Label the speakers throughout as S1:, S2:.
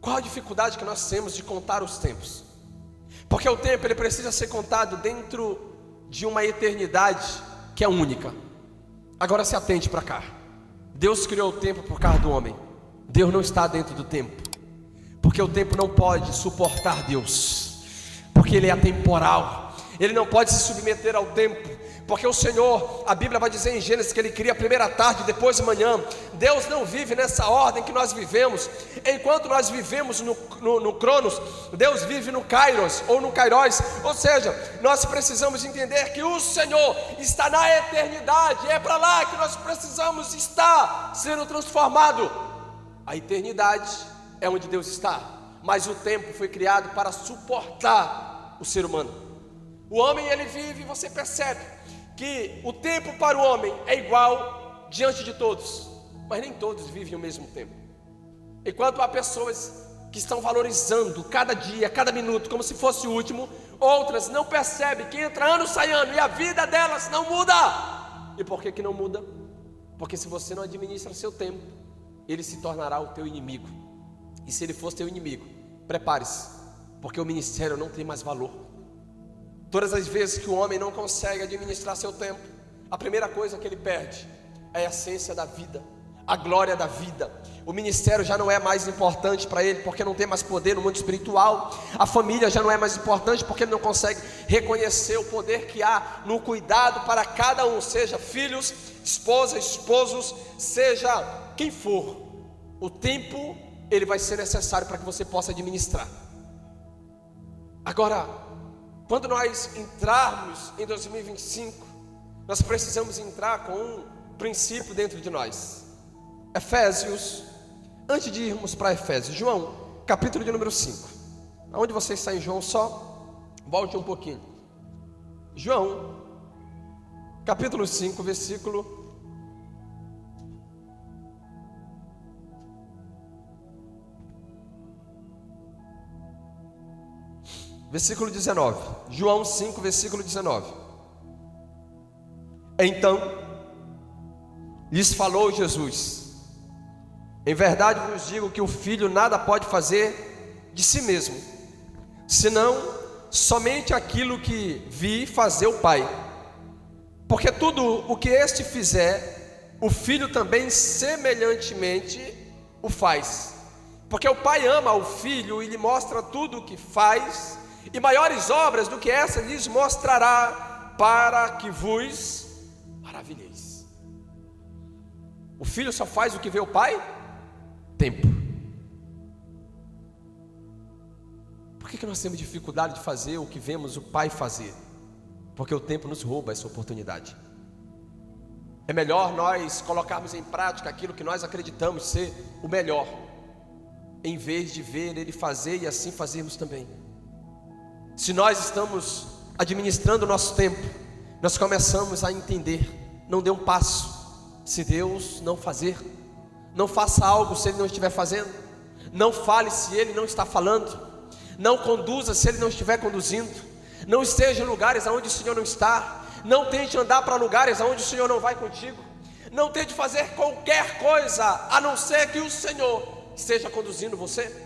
S1: Qual a dificuldade que nós temos de contar os tempos? Porque o tempo ele precisa ser contado dentro de uma eternidade que é única. Agora se atente para cá. Deus criou o tempo por causa do homem. Deus não está dentro do tempo, porque o tempo não pode suportar Deus, porque ele é atemporal. Ele não pode se submeter ao tempo, porque o Senhor, a Bíblia vai dizer em Gênesis que Ele cria a primeira tarde e depois de manhã. Deus não vive nessa ordem que nós vivemos. Enquanto nós vivemos no Cronos, Deus vive no Kairos ou no Kairos. Ou seja, nós precisamos entender que o Senhor está na eternidade. É para lá que nós precisamos estar sendo transformado. A eternidade é onde Deus está, mas o tempo foi criado para suportar o ser humano. O homem ele vive, você percebe que o tempo para o homem é igual diante de todos, mas nem todos vivem o mesmo tempo. Enquanto há pessoas que estão valorizando cada dia, cada minuto como se fosse o último, outras não percebem que entra ano, sai ano e a vida delas não muda. E por que não muda? Porque se você não administra seu tempo, ele se tornará o teu inimigo. E se ele for teu inimigo, prepare-se, porque o ministério não tem mais valor. Todas as vezes que o homem não consegue administrar seu tempo, a primeira coisa que ele perde é a essência da vida, a glória da vida. O ministério já não é mais importante para ele, porque não tem mais poder no mundo espiritual. A família já não é mais importante, porque ele não consegue reconhecer o poder que há no cuidado para cada um, seja filhos, esposa, esposos, seja quem for. O tempo ele vai ser necessário para que você possa administrar. Agora, quando nós entrarmos em 2025, nós precisamos entrar com um princípio dentro de nós. Efésios, antes de irmos para Efésios, João, capítulo de número 5. Aonde você está em João, só volte um pouquinho. João, capítulo 5, versículo Versículo 19, João 5, versículo 19. Então lhes falou Jesus: em verdade vos digo que o Filho nada pode fazer de si mesmo, senão somente aquilo que vi fazer o Pai. Porque tudo o que este fizer, o Filho também semelhantemente o faz. Porque o Pai ama o Filho e lhe mostra tudo o que faz, e maiores obras do que essa lhes mostrará, para que vos maravilheis. O Filho só faz o que vê o Pai? Tempo. Por que nós temos dificuldade de fazer o que vemos o Pai fazer? Porque o tempo nos rouba essa oportunidade. É melhor nós colocarmos em prática aquilo que nós acreditamos ser o melhor, em vez de ver Ele fazer e assim fazermos também. Se nós estamos administrando o nosso tempo, nós começamos a entender: não dê um passo se Deus não fazer. Não faça algo se Ele não estiver fazendo. Não fale se Ele não está falando. Não conduza se Ele não estiver conduzindo. Não esteja em lugares onde o Senhor não está. Não tente andar para lugares onde o Senhor não vai contigo. Não tente fazer qualquer coisa a não ser que o Senhor esteja conduzindo você.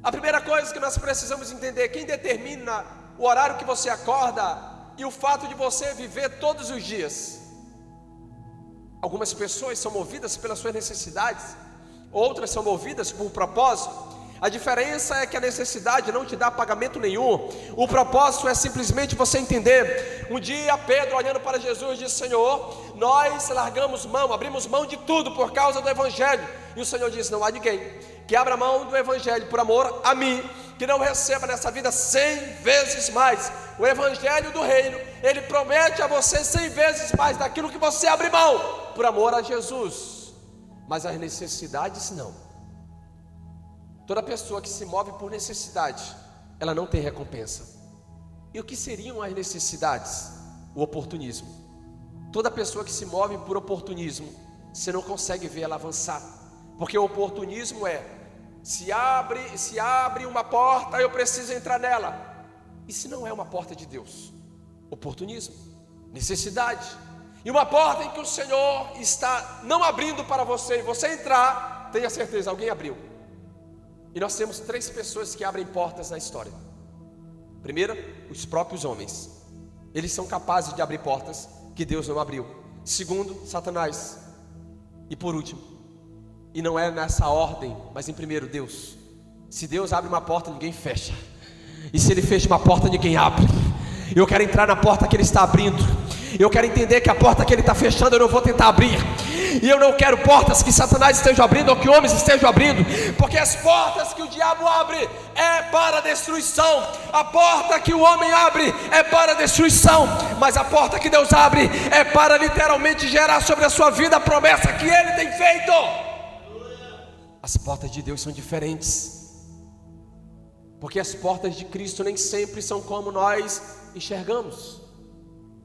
S1: A primeira coisa que nós precisamos entender: quem determina o horário que você acorda e o fato de você viver todos os dias? Algumas pessoas são movidas pelas suas necessidades, outras são movidas por propósito. A diferença é que a necessidade não te dá pagamento nenhum. O propósito é simplesmente você entender. Um dia Pedro, olhando para Jesus, disse: Senhor, nós largamos mão, abrimos mão de tudo por causa do Evangelho. E o Senhor disse: não há ninguém que abra mão do Evangelho por amor a mim, que não receba nessa vida 100 vezes mais. O Evangelho do Reino, ele promete a você 100 vezes mais daquilo que você abre mão por amor a Jesus. Mas as necessidades não. Toda pessoa que se move por necessidade, ela não tem recompensa. E o que seriam as necessidades? O oportunismo. Toda pessoa que se move por oportunismo, você não consegue ver ela avançar. Porque o oportunismo é: se abre uma porta, eu preciso entrar nela. E se não é uma porta de Deus? Oportunismo, necessidade. E uma porta em que o Senhor está não abrindo para você, e você entrar, tenha certeza, alguém abriu. E nós temos 3 pessoas que abrem portas na história. Primeiro, os próprios homens. Eles são capazes de abrir portas que Deus não abriu. Segundo, Satanás. E por último, e não é nessa ordem, mas em primeiro, Deus. Se Deus abre uma porta, ninguém fecha. E se Ele fecha uma porta, ninguém abre. Eu quero entrar na porta que Ele está abrindo. Eu quero entender que a porta que Ele está fechando, eu não vou tentar abrir. E eu não quero portas que Satanás esteja abrindo ou que homens estejam abrindo, porque as portas que o diabo abre é para a destruição. A porta que o homem abre é para a destruição, mas a porta que Deus abre é para literalmente gerar sobre a sua vida a promessa que Ele tem feito. As portas de Deus são diferentes, porque as portas de Cristo nem sempre são como nós enxergamos.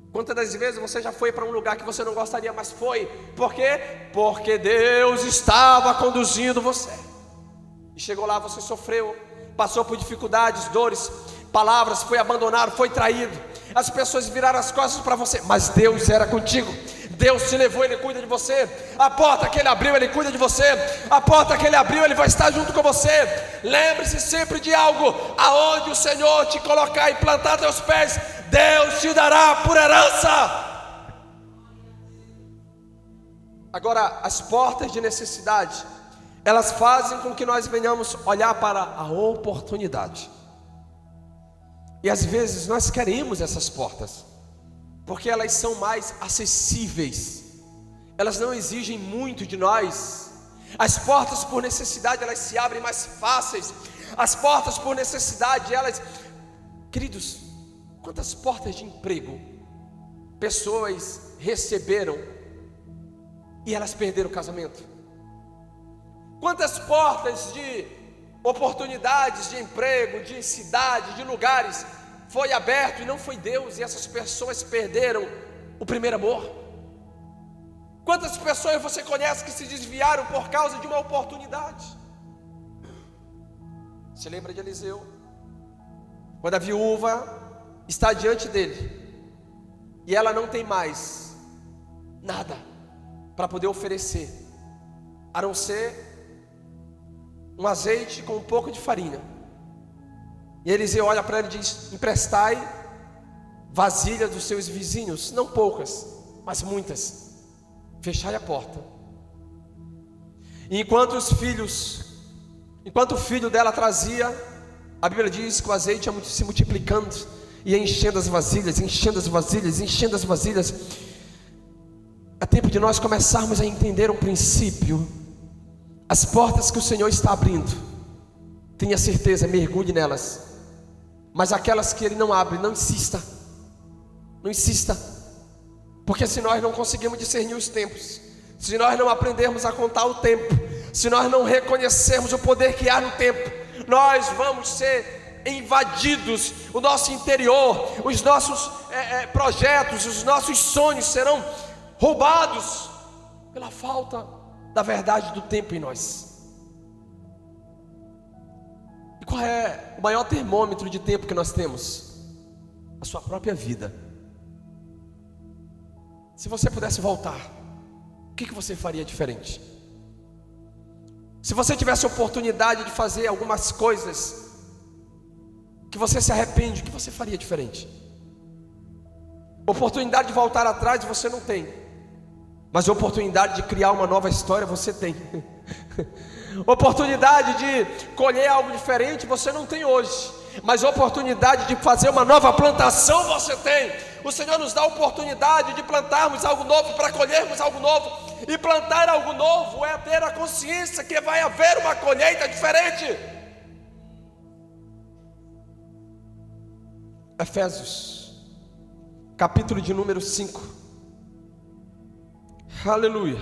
S1: Quantas das vezes você já foi para um lugar que você não gostaria, mas foi? Por quê? Porque Deus estava conduzindo você. E chegou lá, você sofreu, passou por dificuldades, dores, palavras, foi abandonado, foi traído. As pessoas viraram as costas para você, mas Deus era contigo. Deus te levou, Ele cuida de você. A porta que Ele abriu, Ele cuida de você. A porta que Ele abriu, Ele vai estar junto com você. Lembre-se sempre de algo: aonde o Senhor te colocar e plantar teus pés, Deus te dará por herança. Agora, as portas de necessidade, elas fazem com que nós venhamos olhar para a oportunidade. E às vezes nós queremos essas portas, porque elas são mais acessíveis, elas não exigem muito de nós. As portas por necessidade, elas se abrem mais fáceis. As portas por necessidade, elas... Queridos, quantas portas de emprego pessoas receberam e elas perderam o casamento? Quantas portas de oportunidades de emprego, de cidade, de lugares foi aberto e não foi Deus, e essas pessoas perderam o primeiro amor? Quantas pessoas você conhece que se desviaram por causa de uma oportunidade? Você lembra de Eliseu? Quando a viúva está diante dele e ela não tem mais nada para poder oferecer, a não ser um azeite com um pouco de farinha. E Eliseu olha para ele e diz: emprestai vasilha dos seus vizinhos, não poucas, mas muitas, fechai a porta. E enquanto o filho dela trazia, a Bíblia diz que o azeite ia se multiplicando, ia enchendo as vasilhas, enchendo as vasilhas, enchendo as vasilhas. É tempo de nós começarmos a entender um princípio. As portas que o Senhor está abrindo, tenha certeza, mergulhe nelas. Mas aquelas que Ele não abre, não insista. Não insista. Porque se nós não conseguimos discernir os tempos, se nós não aprendermos a contar o tempo, se nós não reconhecermos o poder que há no tempo, nós vamos ser invadidos. O nosso interior, os nossos projetos, os nossos sonhos serão roubados pela falta da verdade do tempo em nós. E qual é o maior termômetro de tempo que nós temos? A sua própria vida. Se você pudesse voltar, o que você faria diferente? Se você tivesse a oportunidade de fazer algumas coisas que você se arrepende, o que você faria diferente? Oportunidade de voltar atrás você não tem, mas a oportunidade de criar uma nova história você tem. Oportunidade de colher algo diferente você não tem hoje, mas a oportunidade de fazer uma nova plantação você tem. O Senhor nos dá a oportunidade de plantarmos algo novo para colhermos algo novo. E plantar algo novo é ter a consciência que vai haver uma colheita diferente. Efésios, capítulo de número 5. Aleluia.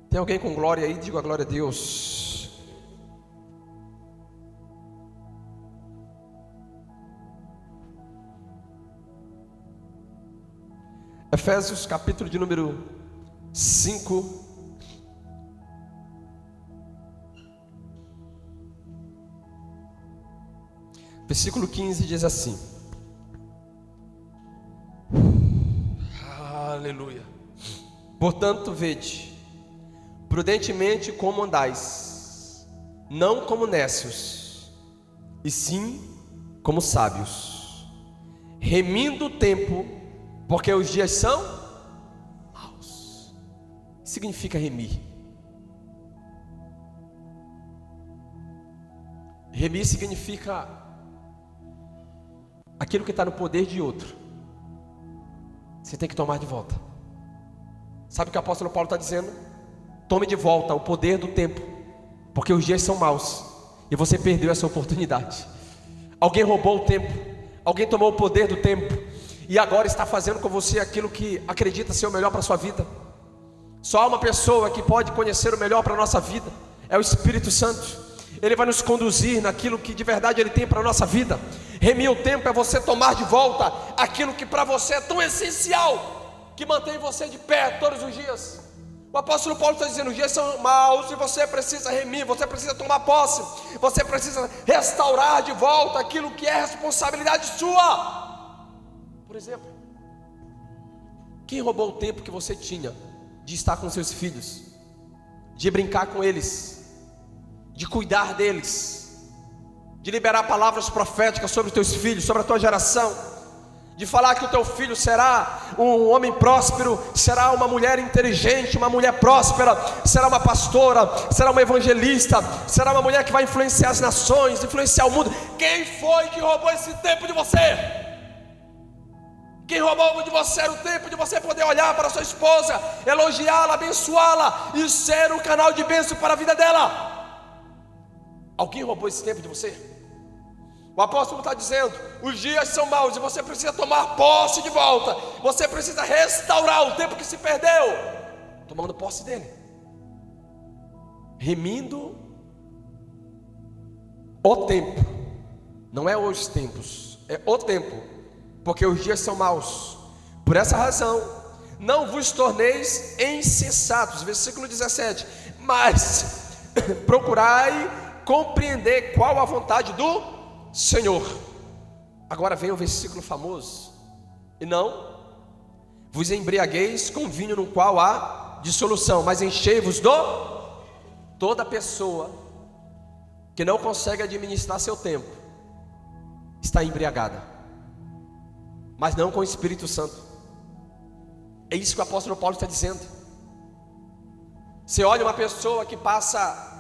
S1: Tem alguém com glória aí? Diga a glória a Deus. Efésios, capítulo de número 5. Versículo 15 diz assim: aleluia. Portanto, vede prudentemente como andais, não como nécios, e sim como sábios, remindo o tempo, porque os dias são maus. O que significa remir? Remir significa aquilo que está no poder de outro, você tem que tomar de volta. Sabe o que o apóstolo Paulo está dizendo? Tome de volta o poder do tempo, porque os dias são maus e você perdeu essa oportunidade. Alguém roubou o tempo, alguém tomou o poder do tempo e agora está fazendo com você aquilo que acredita ser o melhor para a sua vida. Só há uma pessoa que pode conhecer o melhor para a nossa vida, é o Espírito Santo. Ele vai nos conduzir naquilo que de verdade Ele tem para a nossa vida. Remir o tempo é você tomar de volta aquilo que para você é tão essencial, que mantém você de pé todos os dias. O apóstolo Paulo está dizendo: os dias são maus e você precisa remir, você precisa tomar posse, você precisa restaurar de volta aquilo que é responsabilidade sua. Por exemplo, quem roubou o tempo que você tinha de estar com seus filhos, de brincar com eles, de cuidar deles, de liberar palavras proféticas sobre os teus filhos, sobre a tua geração, de falar que o teu filho será um homem próspero, será uma mulher inteligente, uma mulher próspera, será uma pastora, será uma evangelista, será uma mulher que vai influenciar as nações, influenciar o mundo. Quem foi que roubou esse tempo de você? Quem roubou de você era o tempo de você poder olhar para a sua esposa, elogiá-la, abençoá-la e ser um canal de bênção para a vida dela. Alguém roubou esse tempo de você? O apóstolo está dizendo: os dias são maus e você precisa tomar posse de volta. Você precisa restaurar o tempo que se perdeu, tomando posse dele, remindo o tempo. Não é os tempos, é o tempo, porque os dias são maus. Por essa razão, não vos torneis insensatos. Versículo 17: mas procurai compreender qual a vontade do Senhor. Agora vem o versículo famoso: e não vos embriagueis com vinho no qual há dissolução, mas enchei-vos do... Toda pessoa que não consegue administrar seu tempo está embriagada, mas não com o Espírito Santo. É isso que o apóstolo Paulo está dizendo. Você olha uma pessoa que passa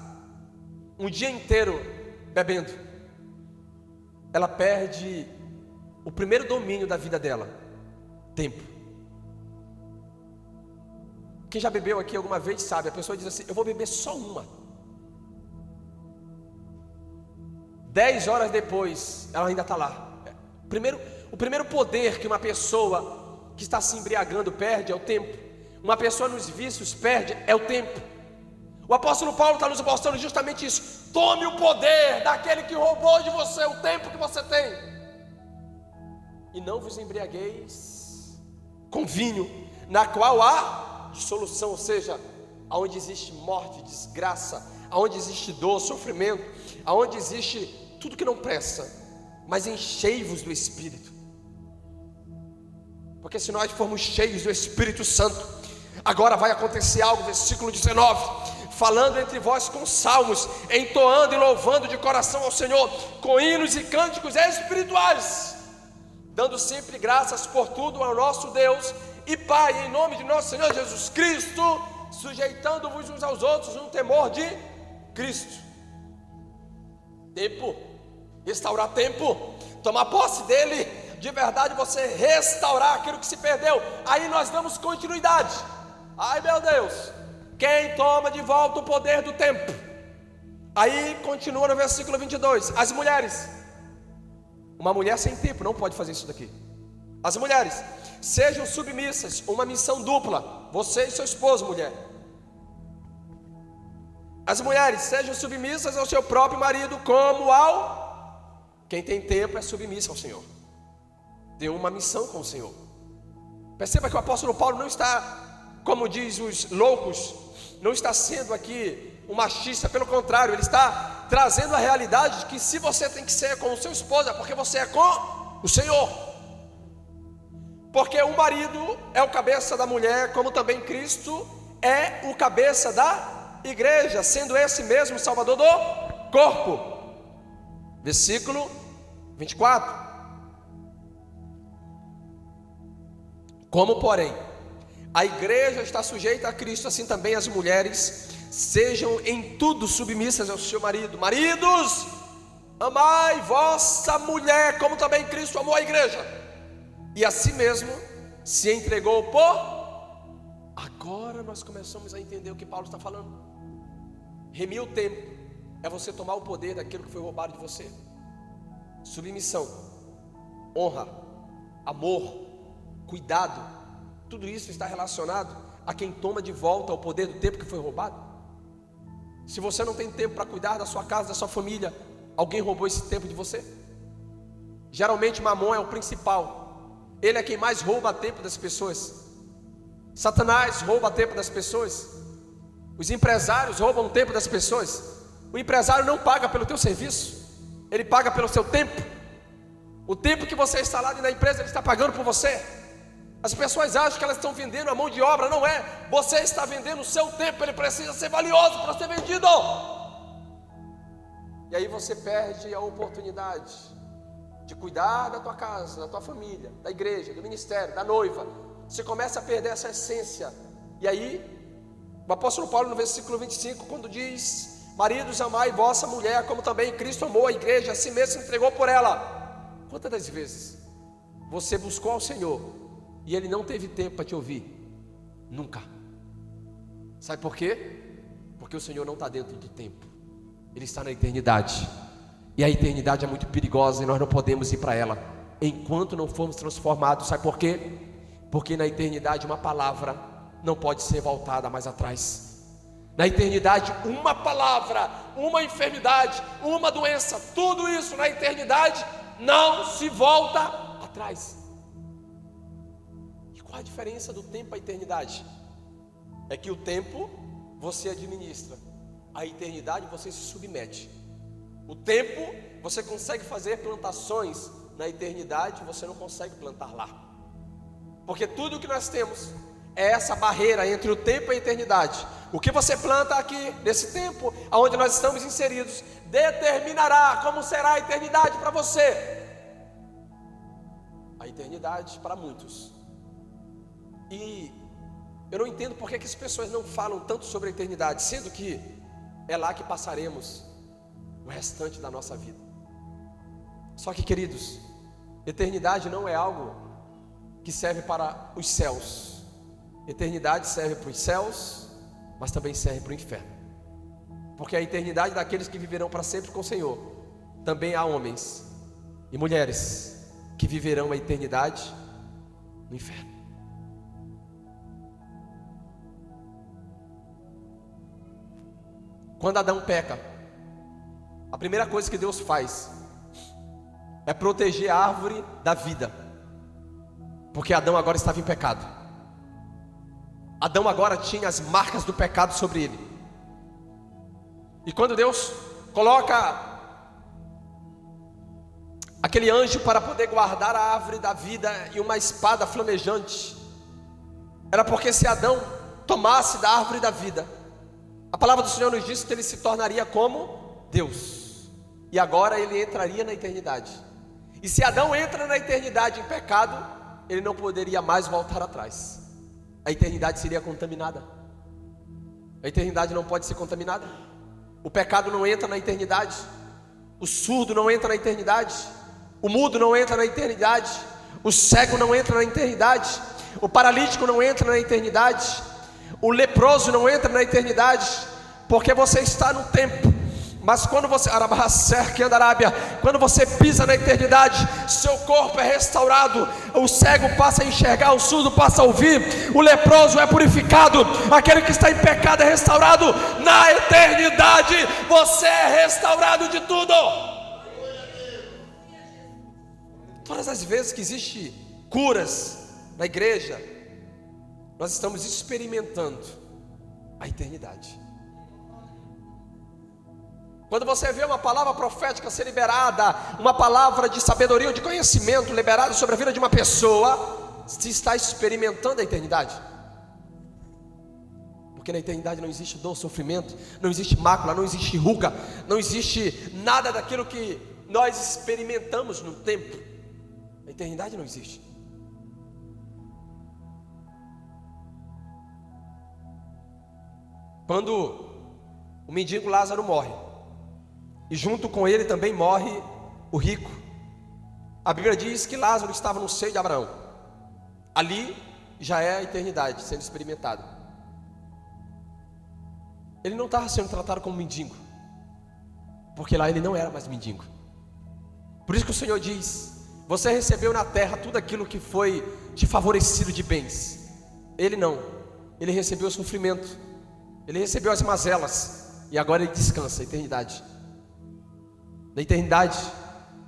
S1: um dia inteiro bebendo, ela perde o primeiro domínio da vida dela: tempo. Quem já bebeu aqui alguma vez sabe, a pessoa diz assim: eu vou beber só uma. 10 horas depois, ela ainda está lá. O primeiro poder que uma pessoa que está se embriagando perde é o tempo. Uma pessoa nos vícios perde é o tempo. O apóstolo Paulo está nos mostrando justamente isso. Tome o poder daquele que roubou de você o tempo que você tem, e não vos embriagueis com vinho, na qual há dissolução, ou seja, aonde existe morte, desgraça, aonde existe dor, sofrimento, aonde existe tudo que não presta. Mas enchei-vos do Espírito, porque se nós formos cheios do Espírito Santo, agora vai acontecer algo. Versículo 19: falando entre vós com salmos, entoando e louvando de coração ao Senhor, com hinos e cânticos espirituais, dando sempre graças por tudo ao nosso Deus e Pai, em nome de nosso Senhor Jesus Cristo, sujeitando-vos uns aos outros no temor de Cristo. Tempo, restaurar tempo, tomar posse dele, de verdade você restaurar aquilo que se perdeu. Aí nós damos continuidade. Ai meu Deus, quem toma de volta o poder do tempo? Aí continua no versículo 22, as mulheres. Uma mulher sem tempo não pode fazer isso daqui. As mulheres sejam submissas, uma missão dupla, você e seu esposo, mulher. As mulheres sejam submissas ao seu próprio marido, como ao... Quem tem tempo é submissa ao Senhor, tem uma missão com o Senhor. Perceba que o apóstolo Paulo não está, como diz os loucos, não está sendo aqui um machista, pelo contrário, ele está trazendo a realidade de que se você tem que ser com o seu esposo, é porque você é com o Senhor. Porque o marido é o cabeça da mulher, como também Cristo é o cabeça da igreja, sendo esse mesmo Salvador do corpo. Versículo 24. Como, porém, a igreja está sujeita a Cristo, assim também as mulheres sejam em tudo submissas ao seu marido. Maridos, amai vossa mulher, como também Cristo amou a igreja, e a si mesmo se entregou por... Agora nós começamos a entender o que Paulo está falando. Remir o tempo é você tomar o poder daquilo que foi roubado de você. Submissão, honra, amor, cuidado, tudo isso está relacionado a quem toma de volta o poder do tempo que foi roubado. Se você não tem tempo para cuidar da sua casa, da sua família, alguém roubou esse tempo de você. Geralmente Mamon é o principal, ele é quem mais rouba tempo das pessoas. Satanás rouba tempo das pessoas. Os empresários roubam o tempo das pessoas. O empresário não paga pelo teu serviço, ele paga pelo seu tempo. O tempo que você está lá na empresa, ele está pagando por você. As pessoas acham que elas estão vendendo a mão de obra, não é. Você está vendendo o seu tempo, ele precisa ser valioso para ser vendido. E aí você perde a oportunidade de cuidar da tua casa, da tua família, da igreja, do ministério, da noiva. Você começa a perder essa essência. E aí, o apóstolo Paulo no versículo 25, quando diz: maridos, amai vossa mulher, como também Cristo amou a igreja, a si mesmo se entregou por ela. Quantas das vezes você buscou ao Senhor e Ele não teve tempo para te ouvir? Nunca. Sabe por quê? Porque o Senhor não está dentro do tempo, Ele está na eternidade. E a eternidade é muito perigosa e nós não podemos ir para ela enquanto não formos transformados. Sabe por quê? Porque na eternidade uma palavra não pode ser voltada mais atrás. Na eternidade uma palavra, uma enfermidade, uma doença, tudo isso na eternidade não se volta atrás. E qual a diferença do tempo à eternidade? É que o tempo você administra, a eternidade você se submete. O tempo você consegue fazer plantações, na eternidade você não consegue plantar lá. Porque tudo o que nós temos é essa barreira entre o tempo e a eternidade. O que você planta aqui, nesse tempo onde nós estamos inseridos, determinará como será a eternidade para você. A eternidade para muitos. E eu não entendo porque que as pessoas não falam tanto sobre a eternidade, sendo que é lá que passaremos o restante da nossa vida. Só que, queridos, eternidade não é algo que serve para os céus. Eternidade serve para os céus, mas também serve para o inferno. Porque a eternidade daqueles que viverão para sempre com o Senhor, também há homens e mulheres que viverão a eternidade no inferno. Quando Adão peca, a primeira coisa que Deus faz é proteger a árvore da vida, porque Adão agora estava em pecado. Adão agora tinha as marcas do pecado sobre ele. E quando Deus coloca aquele anjo para poder guardar a árvore da vida e uma espada flamejante, era porque se Adão tomasse da árvore da vida, a palavra do Senhor nos diz que ele se tornaria como Deus, e agora ele entraria na eternidade. E se Adão entra na eternidade em pecado, ele não poderia mais voltar atrás. A eternidade seria contaminada. A eternidade não pode ser contaminada. O pecado não entra na eternidade. O surdo não entra na eternidade. O mudo não entra na eternidade. O cego não entra na eternidade. O paralítico não entra na eternidade. O leproso não entra na eternidade, porque você está no tempo. Mas quando você, quando você pisa na eternidade, seu corpo é restaurado, o cego passa a enxergar, o surdo passa a ouvir, o leproso é purificado, aquele que está em pecado é restaurado. Na eternidade você é restaurado de tudo. Todas as vezes que existem curas na igreja, nós estamos experimentando a eternidade. Quando você vê uma palavra profética ser liberada, uma palavra de sabedoria ou de conhecimento liberada sobre a vida de uma pessoa, se está experimentando a eternidade. Porque na eternidade não existe dor, sofrimento, não existe mácula, não existe ruga, não existe nada daquilo que nós experimentamos no tempo. Na eternidade não existe. Quando o mendigo Lázaro morre, e junto com ele também morre o rico, a Bíblia diz que Lázaro estava no seio de Abraão. Ali já é a eternidade sendo experimentada. Ele não estava sendo tratado como mendigo, porque lá ele não era mais mendigo. Por isso que o Senhor diz: você recebeu na terra tudo aquilo que foi te favorecido de bens. Ele não, ele recebeu o sofrimento, ele recebeu as mazelas, e agora ele descansa a eternidade. Na eternidade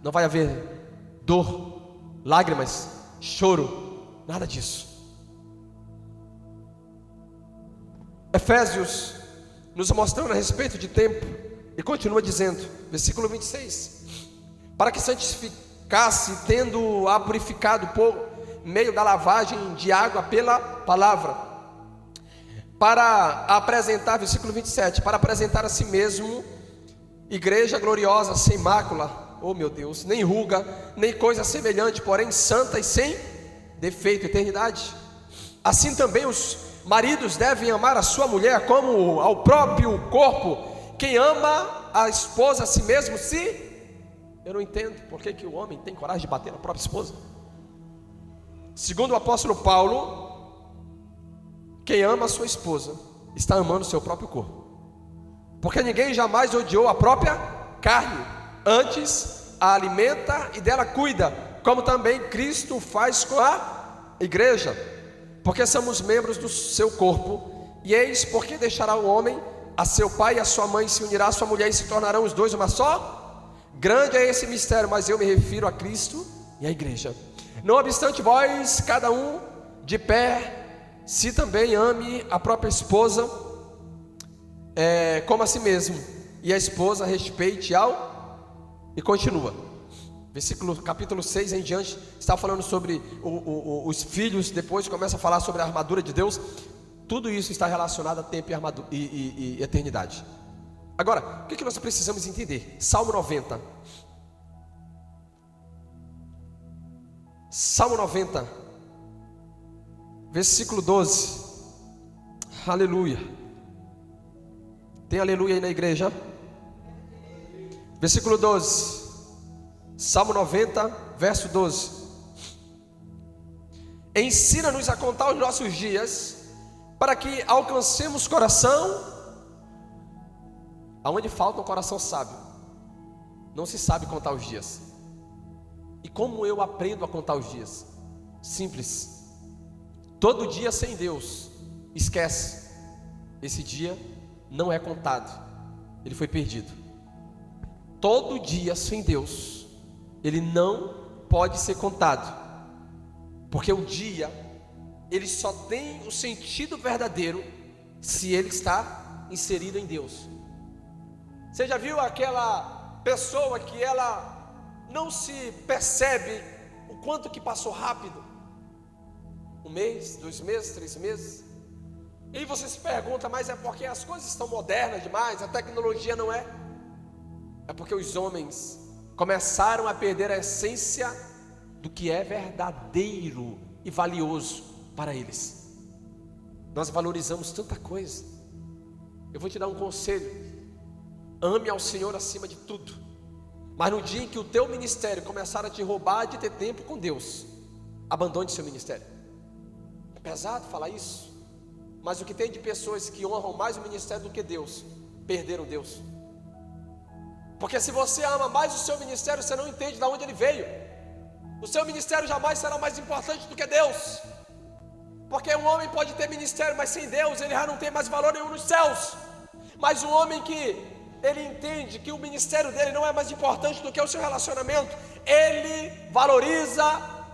S1: não vai haver dor, lágrimas, choro, nada disso. Efésios nos mostrando a respeito de tempo, e continua dizendo, versículo 26: para que santificasse, tendo-a purificado por meio da lavagem de água pela palavra, para apresentar, versículo 27, para apresentar a si mesmo igreja gloriosa, sem mácula, oh meu Deus, nem ruga, nem coisa semelhante, porém santa e sem defeito, eternidade. Assim também os maridos devem amar a sua mulher como ao próprio corpo. Quem ama a esposa a si mesmo, eu não entendo por que o homem tem coragem de bater na própria esposa. Segundo o apóstolo Paulo, quem ama a sua esposa está amando o seu próprio corpo, porque ninguém jamais odiou a própria carne, antes a alimenta e dela cuida, como também Cristo faz com a igreja, porque somos membros do seu corpo. E eis porque deixará o homem a seu pai e a sua mãe, se unirá a sua mulher, e se tornarão os dois uma só. Grande é esse mistério, mas eu me refiro a Cristo e à igreja. Não obstante, vós, cada um de pé, se também ame a própria esposa como a si mesmo, e a esposa respeite ao... E continua, capítulo 6 em diante, está falando sobre os filhos, depois começa a falar sobre a armadura de Deus. Tudo isso está relacionado a tempo e eternidade. Agora, o que nós precisamos entender? Salmo 90. Salmo 90, versículo 12. Aleluia. Tem aleluia aí na igreja? Versículo 12. Salmo 90, verso 12. Ensina-nos a contar os nossos dias, para que alcancemos coração. Aonde falta um coração sábio, não se sabe contar os dias. E como eu aprendo a contar os dias? Simples. Todo dia sem Deus, esquece. Esse dia não é contado, ele foi perdido. Todo dia sem Deus, ele não pode ser contado, porque o dia, ele só tem o sentido verdadeiro se ele está inserido em Deus. Você já viu aquela pessoa que ela não se percebe o quanto que passou rápido? 1 mês, 2 meses, 3 meses. E aí você se pergunta, mas é porque as coisas estão modernas demais, a tecnologia não é? É porque os homens começaram a perder a essência do que é verdadeiro e valioso para eles. Nós valorizamos tanta coisa. Eu vou te dar um conselho: ame ao Senhor acima de tudo. Mas no dia em que o teu ministério começar a te roubar de ter tempo com Deus, abandone seu ministério. É pesado falar isso, mas o que tem de pessoas que honram mais o ministério do que Deus, perderam Deus. Porque se você ama mais o seu ministério, você não entende de onde ele veio. O seu ministério jamais será mais importante do que Deus. Porque um homem pode ter ministério, mas sem Deus ele já não tem mais valor nenhum nos céus. Mas um homem que ele entende que o ministério dele não é mais importante do que o seu relacionamento, ele valoriza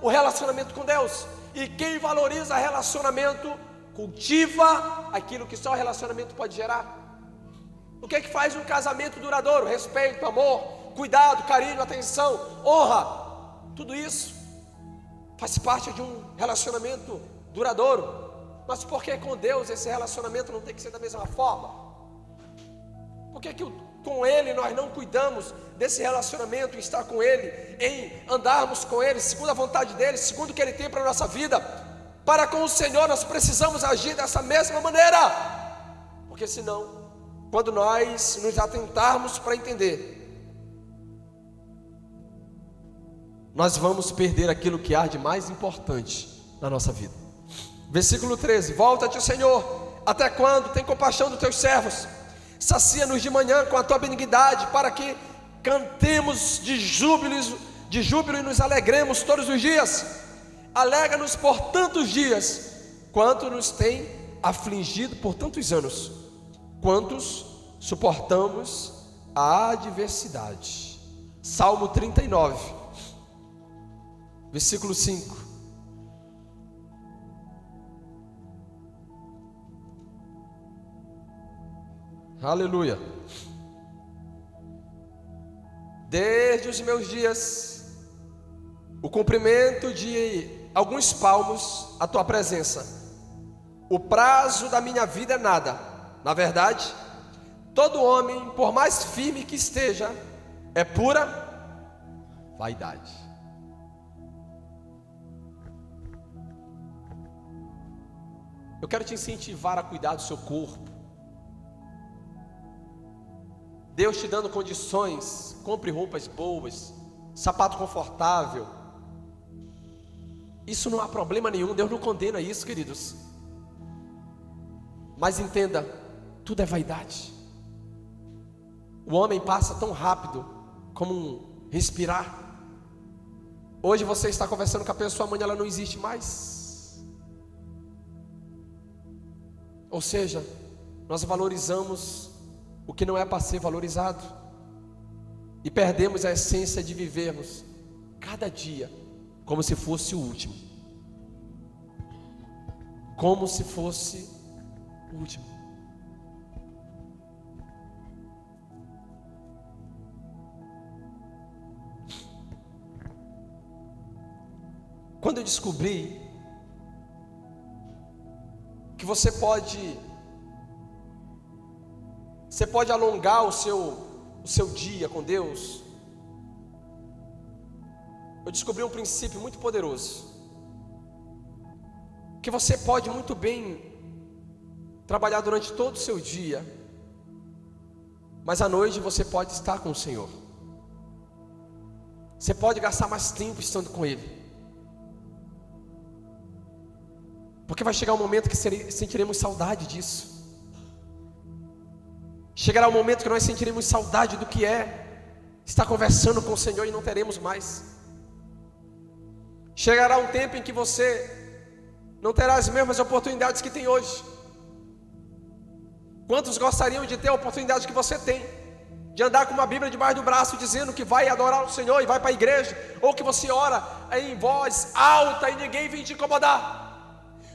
S1: o relacionamento com Deus. E quem valoriza relacionamento, cultiva aquilo que só o relacionamento pode gerar. O que é que faz um casamento duradouro? Respeito, amor, cuidado, carinho, atenção, honra. Tudo isso faz parte de um relacionamento duradouro. Mas por que com Deus esse relacionamento não tem que ser da mesma forma? Por que com Ele nós não cuidamos desse relacionamento, em estar com Ele, em andarmos com Ele, segundo a vontade dEle, segundo o que Ele tem para a nossa vida? Para com o Senhor nós precisamos agir dessa mesma maneira, porque senão, quando nós nos atentarmos para entender, nós vamos perder aquilo que há de mais importante na nossa vida. Versículo 13: volta-te, Senhor, até quando? Tem compaixão dos teus servos, sacia-nos de manhã com a tua benignidade, para que cantemos de júbilo e nos alegremos todos os dias. Alegra-nos por tantos dias, quanto nos tem afligido por tantos anos, quantos suportamos a adversidade. Salmo 39, versículo 5. Aleluia. Desde os meus dias, o cumprimento de alguns palmos à tua presença, o prazo da minha vida é nada. Na verdade, todo homem, por mais firme que esteja, é pura vaidade. Eu quero te incentivar a cuidar do seu corpo. Deus te dando condições, compre roupas boas, sapato confortável. Isso não há problema nenhum, Deus não condena isso, queridos. Mas entenda, tudo é vaidade. O homem passa tão rápido como um respirar. Hoje você está conversando com a pessoa, amanhã ela não existe mais. Ou seja, nós valorizamos o que não é para ser valorizado, e perdemos a essência de vivermos cada dia como se fosse o último. Como se fosse o último. Quando eu descobri que você pode alongar o seu dia com Deus, eu descobri um princípio muito poderoso, que você pode muito bem trabalhar durante todo o seu dia, mas à noite você pode estar com o Senhor. Você pode gastar mais tempo estando com Ele, porque vai chegar um momento que sentiremos saudade disso. Chegará um momento que nós sentiremos saudade do que é estar conversando com o Senhor e não teremos mais. Chegará um tempo em que você não terá as mesmas oportunidades que tem hoje. Quantos gostariam de ter a oportunidade que você tem, de andar com uma Bíblia debaixo do braço, dizendo que vai adorar o Senhor e vai para a igreja, ou que você ora em voz alta e ninguém vem te incomodar?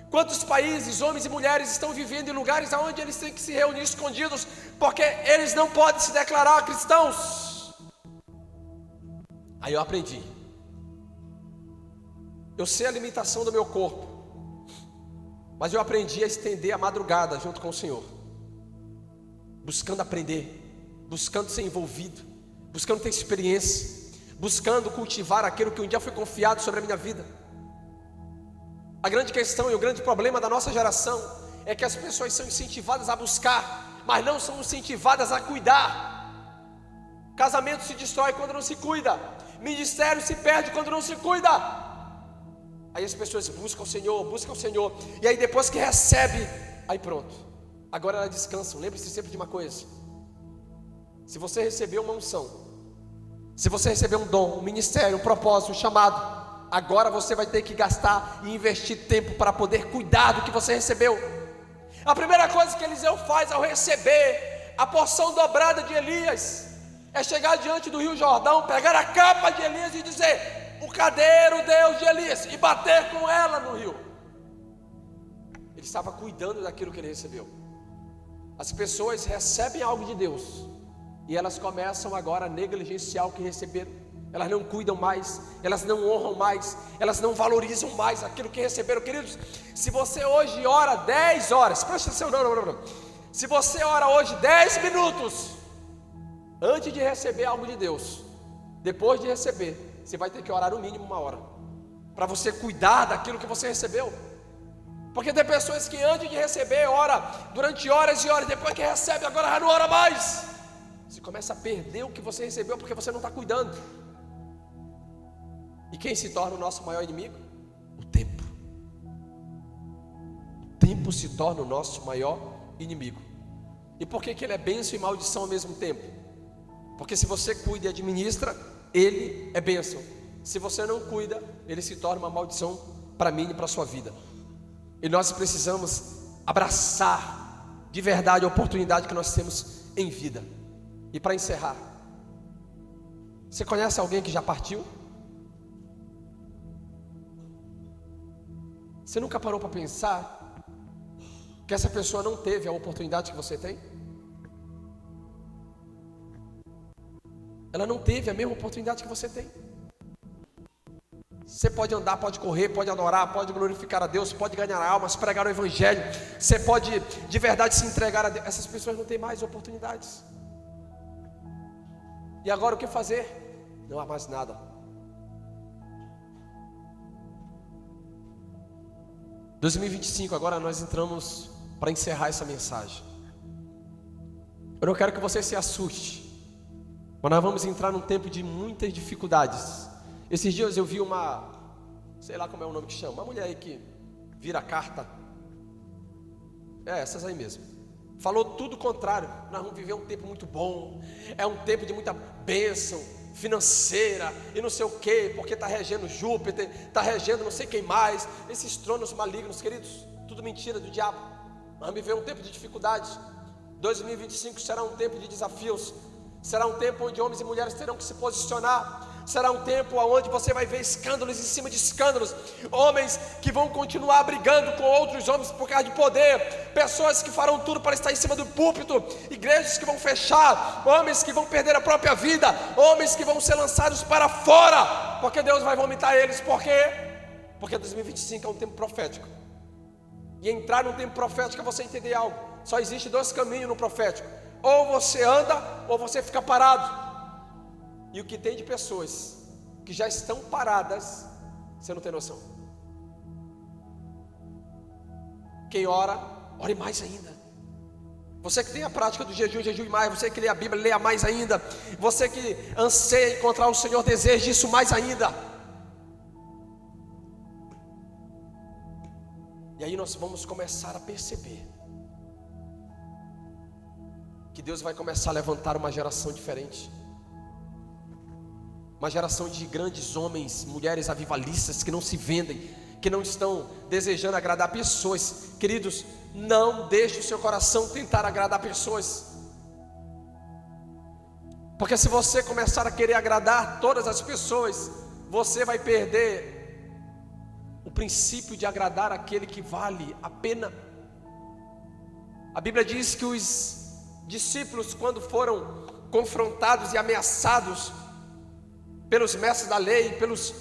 S1: Quantos países, homens e mulheres, estão vivendo em lugares onde eles têm que se reunir escondidos, porque eles não podem se declarar cristãos? Aí eu aprendi. Eu sei a limitação do meu corpo, mas eu aprendi a estender a madrugada junto com o Senhor, buscando aprender, buscando ser envolvido, buscando ter experiência, buscando cultivar aquilo que um dia foi confiado sobre a minha vida. A grande questão e o grande problema da nossa geração é que as pessoas são incentivadas a buscar, mas não são incentivadas a cuidar. Casamento se destrói quando não se cuida, ministério se perde quando não se cuida. Aí as pessoas buscam o Senhor, e aí depois que recebe, aí pronto, agora elas descansam. Lembre-se sempre de uma coisa: se você recebeu uma unção, se você recebeu um dom, um ministério, um propósito, um chamado, agora você vai ter que gastar e investir tempo para poder cuidar do que você recebeu. A primeira coisa que Eliseu faz ao receber a porção dobrada de Elias é chegar diante do rio Jordão, pegar a capa de Elias e dizer: o cadeiro Deus de Elias, e bater com ela no rio. Ele estava cuidando daquilo que ele recebeu. As pessoas recebem algo de Deus e elas começam agora a negligenciar o que receberam. elas não cuidam mais, elas não honram mais, elas não valorizam mais aquilo que receberam. Queridos, se você hoje ora 10 horas, presta atenção, não. Se você ora hoje 10 minutos, antes de receber algo de Deus, depois de receber, você vai ter que orar no mínimo 1 hora, para você cuidar daquilo que você recebeu. Porque tem pessoas que antes de receber, ora durante horas e horas, depois que recebe, agora já não ora mais. Você começa a perder o que você recebeu, porque você não está cuidando. E quem se torna o nosso maior inimigo? O tempo. O tempo se torna o nosso maior inimigo. E por que ele é bênção e maldição ao mesmo tempo? Porque se você cuida e administra, ele é bênção. Se você não cuida, ele se torna uma maldição para mim e para a sua vida. E nós precisamos abraçar de verdade a oportunidade que nós temos em vida. E para encerrar, você conhece alguém que já partiu? Você nunca parou para pensar que essa pessoa não teve a oportunidade que você tem? Ela não teve a mesma oportunidade que você tem. Você pode andar, pode correr, pode adorar, pode glorificar a Deus, pode ganhar almas, pregar o Evangelho. Você pode de verdade se entregar a Deus. Essas pessoas não têm mais oportunidades. E agora o que fazer? Não há mais nada. 2025, agora nós entramos para encerrar essa mensagem. Eu não quero que você se assuste, mas nós vamos entrar num tempo de muitas dificuldades. Esses dias eu vi uma, sei lá como é o nome que chama, uma mulher aí que vira carta. Essas aí mesmo. Falou tudo o contrário. Nós vamos viver um tempo muito bom. É um tempo de muita bênção financeira e não sei o que, porque está regendo Júpiter, está regendo não sei quem mais. Esses tronos malignos, queridos, tudo mentira do diabo. Nós vamos viver um tempo de dificuldades. 2025 será um tempo de desafios. Será um tempo onde homens e mulheres terão que se posicionar. Será um tempo onde você vai ver escândalos em cima de escândalos. Homens que vão continuar brigando com outros homens por causa de poder. Pessoas que farão tudo para estar em cima do púlpito. Igrejas que vão fechar. Homens que vão perder a própria vida. Homens que vão ser lançados para fora. Porque Deus vai vomitar eles. Por quê? Porque 2025 é um tempo profético. E entrar num tempo profético é você entender algo. Só existe 2 caminhos no profético. Ou você anda, ou você fica parado. E o que tem de pessoas que já estão paradas, você não tem noção. Quem ora, ore mais ainda. Você que tem a prática do jejum, jejue mais. Você que lê a Bíblia, leia mais ainda. Você que anseia encontrar o Senhor, deseja isso mais ainda. E aí nós vamos começar a perceber que Deus vai começar a levantar uma geração diferente. Uma geração de grandes homens, mulheres avivalistas que não se vendem, que não estão desejando agradar pessoas. Queridos, não deixe o seu coração tentar agradar pessoas. Porque se você começar a querer agradar todas as pessoas, você vai perder o princípio de agradar aquele que vale a pena. A Bíblia diz que os discípulos, quando foram confrontados e ameaçados pelos mestres da lei, pelos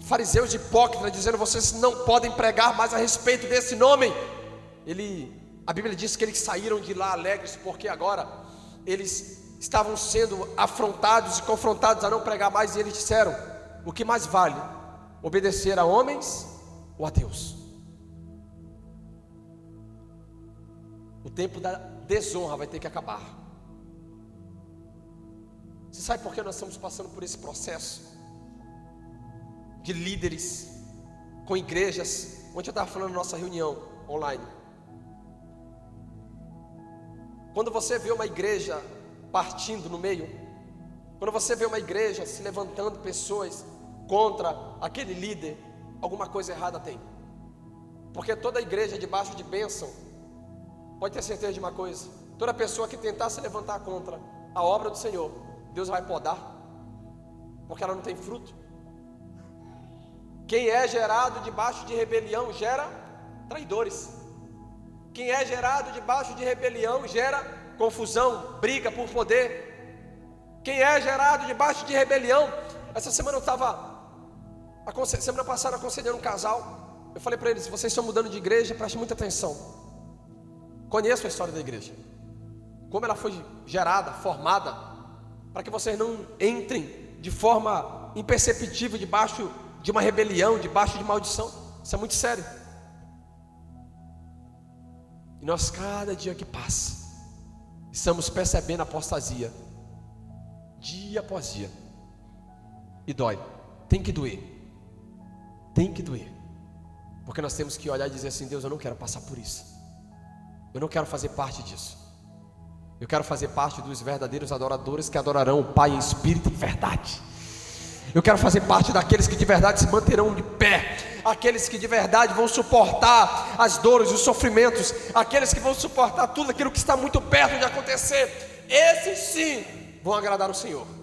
S1: fariseus hipócritas, dizendo: vocês não podem pregar mais a respeito desse nome. A Bíblia diz que eles saíram de lá alegres, porque agora eles estavam sendo afrontados e confrontados a não pregar mais. E eles disseram: o que mais vale, obedecer a homens ou a Deus? O tempo da desonra vai ter que acabar. Você sabe por que nós estamos passando por esse processo de líderes com igrejas? Ontem eu estava falando na nossa reunião online. Quando você vê uma igreja partindo no meio, quando você vê uma igreja se levantando pessoas contra aquele líder, alguma coisa errada tem. Porque toda igreja debaixo de bênção, pode ter certeza de uma coisa: toda pessoa que tentar se levantar contra a obra do Senhor, Deus vai podar, porque ela não tem fruto. Quem é gerado debaixo de rebelião gera traidores. Quem é gerado debaixo de rebelião gera confusão, briga por poder. Quem é gerado debaixo de rebelião Essa semana eu estava, semana passada, aconselhando um casal. Eu falei para eles: vocês estão mudando de igreja, preste muita atenção. Conheço a história da igreja, como ela foi gerada, formada, para que vocês não entrem de forma imperceptível debaixo de uma rebelião, debaixo de maldição. Isso é muito sério. E nós, cada dia que passa, estamos percebendo a apostasia, dia após dia. E dói, tem que doer, porque nós temos que olhar e dizer assim: Deus, eu não quero passar por isso, eu não quero fazer parte disso. Eu quero fazer parte dos verdadeiros adoradores que adorarão o Pai em espírito e em verdade. Eu quero fazer parte daqueles que de verdade se manterão de pé, aqueles que de verdade vão suportar as dores, os sofrimentos, aqueles que vão suportar tudo aquilo que está muito perto de acontecer. Esses sim vão agradar o Senhor.